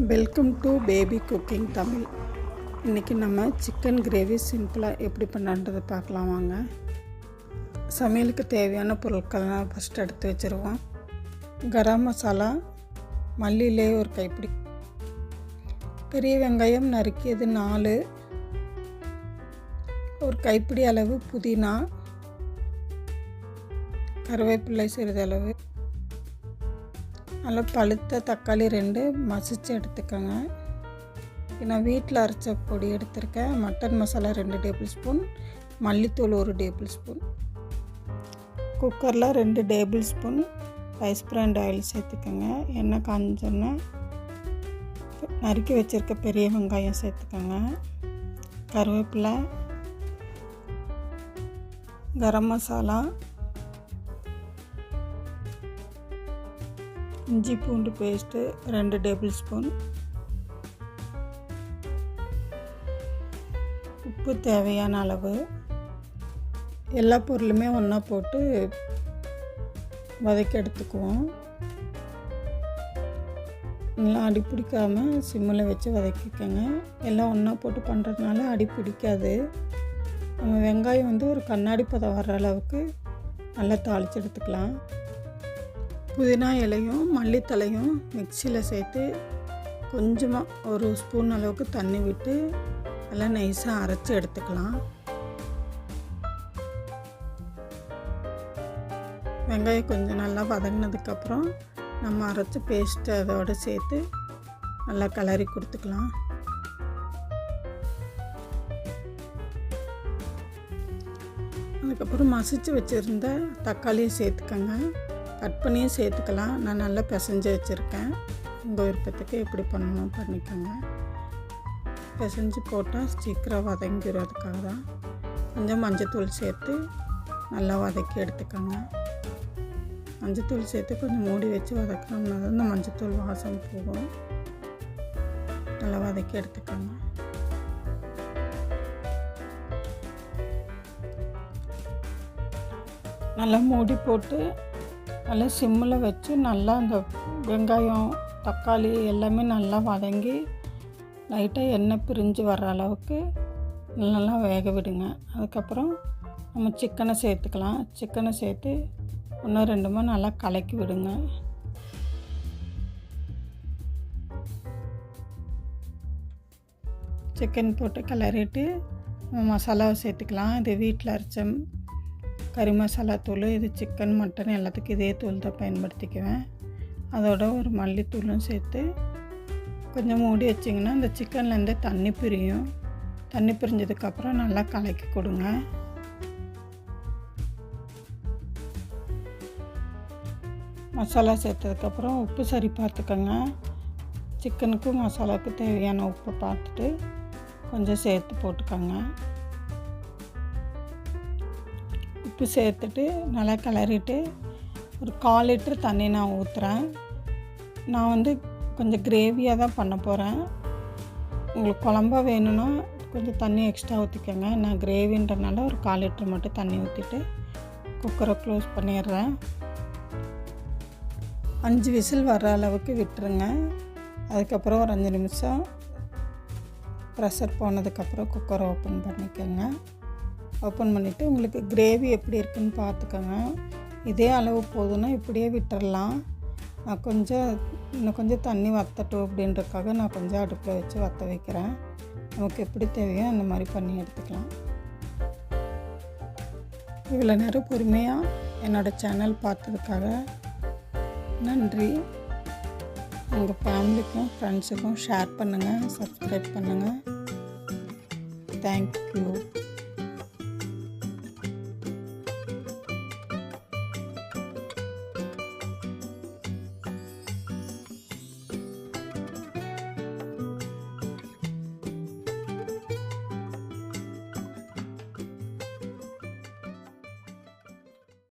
Welcome to baby cooking Tamil. இன்றைக்கி நம்ம chicken gravy சிம்பிளாக எப்படி பண்ணான்றதை பார்க்கலாம் வாங்க. சமையலுக்கு தேவையான பொருட்கள்லாம் ஃபஸ்ட்டு எடுத்து வச்சுருவோம். கரம் மசாலா, மல்லியிலே ஒரு கைப்பிடி, பெரிய வெங்காயம் நறுக்கியது 4, ஒரு கைப்பிடி அளவு புதினா, கருவேப்பிலை சிறிதளவு, நல்லா பழுத்த தக்காளி 2 மசிச்சு எடுத்துக்கோங்க. நான் வீட்டில் அரைச்ச பொடி எடுத்திருக்கேன். மட்டன் மசாலா 2 டேபிள் ஸ்பூன், மல்லித்தூள் 1 டேபிள் ஸ்பூன். குக்கரில் 2 table spoon rice brand oil சேர்த்துக்கோங்க. எண்ணெய் காஞ்சோன்னா நறுக்கி வச்சுருக்க பெரிய வெங்காயம் சேர்த்துக்கோங்க. கருவேப்பிலை, கரம் மசாலா, இஞ்சி பூண்டு பேஸ்ட்டு 2 டேபிள் ஸ்பூன், உப்பு தேவையான அளவு. எல்லா பொருளுமே ஒன்றா போட்டு வதக்கி எடுத்துக்குவோம். நல்லா அடி பிடிக்காமல் சிம்மில் வச்சு வதக்கிக்கோங்க. எல்லாம் ஒன்றா போட்டு பண்ணுறதுனால அடி பிடிக்காது. நம்ம வெங்காயம் ஒரு கண்ணாடி பதம் வர்ற அளவுக்கு நல்லா தாளித்து எடுத்துக்கலாம். புதினா இலையும் மல்லித்தலையும் மிக்சியில் சேர்த்து கொஞ்சமாக ஒரு ஸ்பூன் அளவுக்கு தண்ணி விட்டு நல்லா நைஸாக அரைச்சி எடுத்துக்கலாம். வெங்காயம் கொஞ்சம் நல்லா வதங்கினதுக்கப்புறம் நம்ம அரைச்சி பேஸ்ட்டு அதோடு சேர்த்து நல்லா கிளறி கொடுத்துக்கலாம். அதுக்கப்புறம் மசிச்சு வச்சுருந்த தக்காளியை சேர்த்துக்கோங்க. கட் பண்ணியும் சேர்த்துக்கலாம். நான் நல்லா பிசைஞ்சு வச்சுருக்கேன். உங்கள் விருப்பத்துக்கு எப்படி பண்ணணும் பண்ணிக்கோங்க. பிசைஞ்சு போட்டால் சீக்கிரம் வதங்கிடும். அதுக்காக தான் கொஞ்சம் மஞ்சத்தூள் சேர்த்து நல்லா வதக்கி எடுத்துக்கோங்க. மஞ்சத்தூள் சேர்த்து கொஞ்சம் மூடி வச்சு வதக்கினோம்னா தான் இந்த மஞ்சத்தூள் வாசம் போகும். நல்லா வதக்கி எடுத்துக்கோங்க. நல்லா மூடி போட்டு நல்லா சிம்மில் வச்சு நல்லா அந்த வெங்காயம் தக்காளி எல்லாமே நல்லா வதங்கி லைட்டாக எண்ணெய் பிரிஞ்சு வர்ற அளவுக்கு நல்லா வேக விடுங்க. அதுக்கப்புறம் நம்ம சிக்கனை சேர்த்துக்கலாம். சிக்கனை சேர்த்து 1-2 நல்லா கலக்கி விடுங்க. சிக்கன் போட்டு கிளறிட்டு மசாலாவை சேர்த்துக்கலாம். இது வீட்டில் அரைச்ச கறி மசாலா தூள். இது சிக்கன் மட்டன் எல்லாத்துக்கும் இதே தூள் தான் பயன்படுத்திக்குவேன். அதோட ஒரு மல்லித்தூளும் சேர்த்து கொஞ்சம் மூடி வச்சிங்கன்னா இந்த சிக்கன்லேருந்து தண்ணி பிரியும். தண்ணி பிரிஞ்சதுக்கப்புறம் நல்லா கலக்கி கொடுங்க. மசாலா சேர்த்ததுக்கப்புறம் உப்பு சரி பார்த்துக்கோங்க. சிக்கனுக்கும் மசாலாவுக்கும் தேவையான உப்பை பார்த்துட்டு கொஞ்சம் சேர்த்து போட்டுக்கோங்க. உப்பு சேர்த்துட்டு நல்லா கிளறிட்டு ஒரு 1/4 லிட்டர் தண்ணி நான் ஊற்றுறேன். நான் கொஞ்சம் கிரேவியாக தான் பண்ண போகிறேன். உங்களுக்கு குழம்பா வேணும்னா கொஞ்சம் தண்ணி எக்ஸ்ட்ரா ஊற்றிக்கோங்க. நான் கிரேவின்றனால ஒரு 1/4 லிட்டர் மட்டும் தண்ணி ஊற்றிட்டு குக்கரை க்ளோஸ் பண்ணிடுறேன். 5 விசில் வர்ற அளவுக்கு விட்டுருங்க. அதுக்கப்புறம் ஒரு 5 நிமிஷம் ப்ரெஷர் போனதுக்கப்புறம் குக்கரை ஓப்பன் பண்ணிக்கோங்க. ஓப்பன் பண்ணிவிட்டு உங்களுக்கு கிரேவி எப்படி இருக்குதுன்னு பார்த்துக்கோங்க. இதே அளவு போதுன்னா இப்படியே விட்டுடலாம். நான் இன்னும் கொஞ்சம் தண்ணி வற்றட்டும் அப்படின்றதுக்காக நான் கொஞ்சம் அடுப்பில் வச்சு வற்ற வைக்கிறேன். நமக்கு எப்படி தேவையோ அந்த மாதிரி பண்ணி எடுத்துக்கலாம். இவ்வளோ நேரம் பொறுமையாக என்னோடய சேனல் பார்த்ததுக்காக நன்றி. உங்கள் ஃபேமிலிக்கும் ஃப்ரெண்ட்ஸுக்கும் ஷேர் பண்ணுங்கள், சப்ஸ்கிரைப் பண்ணுங்கள். தேங்க்யூ.